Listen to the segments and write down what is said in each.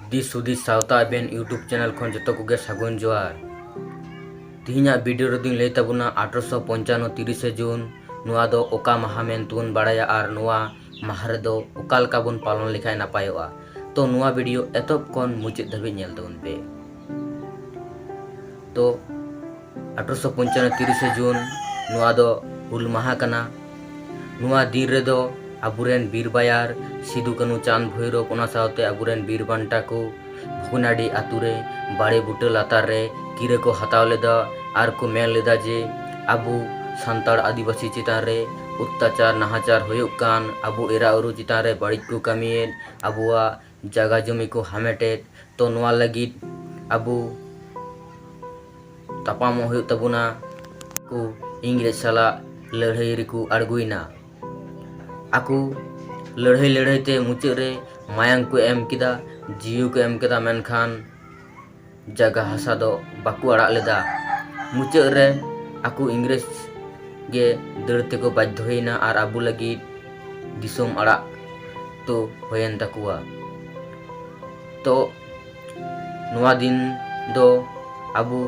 This सुदिस सावता एबेन यूट्यूब चैनल खन जोतो कोगे सागुन जोहर। तिहिना वीडियो रेदिन लई ताबुना 1895 30 जून नोआ दो ओका माहा मेनतुन बाड़ाया आर नोआ माहा रेदो ओका लेका बुन पालन लेखाय नापायोआ। तो नोआ वीडियो एतब खन मुचाद धाबि नेल ताबुन पे। तो 1895 30 जून नोआ दो हुल माहा कना। नोआ दिन रेदो आबुरेन बीर बायार सिदु कानु चांद भैरव ओना सावते आबुरेन बीर बांटा को भुगनाडी आतुरे बाड़े बुटे लातार रे किरे को हताव लेदा आर को मेन लेदा जे आबु santal आदिवासी चितान रे अत्याचार नाहाचार होयुग कान आबु एरा उरु चितान रे बाड़िज को कामियेद आबुआ जागा जमी को हामेटेद। तो नोआ लगिद आबु तापाम होयुग ताबुना को इंग्रेज साला लड़ाई रेकु अड़गुइना। आकु लड़ाई लड़ाई ते मुचाद रे मायांग को एम किदा जियो को एम किदा मेनखान जागा हासा दो बाकु आड़ा लेदा। मुचाद रे आकु इंग्रेज गे दड़ते को बाध्य होइना आर आबु लगिद दिसोम आड़ा तो होयन ताकुआ। तो नोआ दिन दो आबु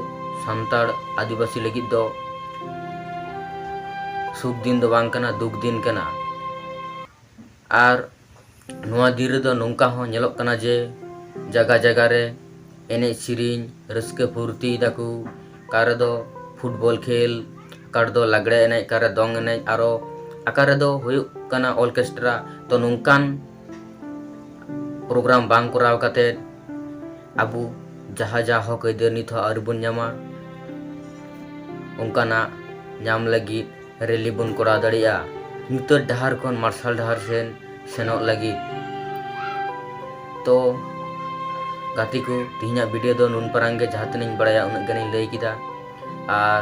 santal आदिवासी लगिद दो सुख दिन दो बांग कना दुख दिन कना। आर नोआ दिन रेदो नोंका हो नेलोग कना जे जागा जागा रे एने सिरिन रस्के फुर्ती दाकु कारे दो फुटबॉल खेल कार दो लागड़े एने कारे दोंग एने आरो आकारे दो हुयुग कना ऑर्केस्ट्रा। तो नोंकान प्रोग्राम बांग कराव काते आबु जहा जहा हक आइदार नित हो आरि बुन ᱧᱟᱢᱟ ओंकाना ᱧᱟᱢ लगिद रैली बुन कराव दाड़िया ᱧᱩᱛᱟᱹᱛ ᱰᱟᱦᱟᱨ खन मार्शल ᱰᱟᱦᱟर सेन सेनोग लगिद। तो गाती को तिहिना वीडियो दो नुन पारांगे जहाँ तनिन बड़ाया उनक गानिन लई किदा। आर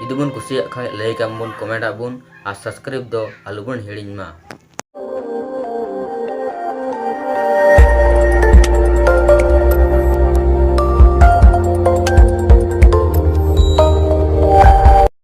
जुदि बुन कुसियाग खाय लाइक आबुन कमेंट आबुन आर सब्सक्राइब दो आलुबुन हिड़िञ मा।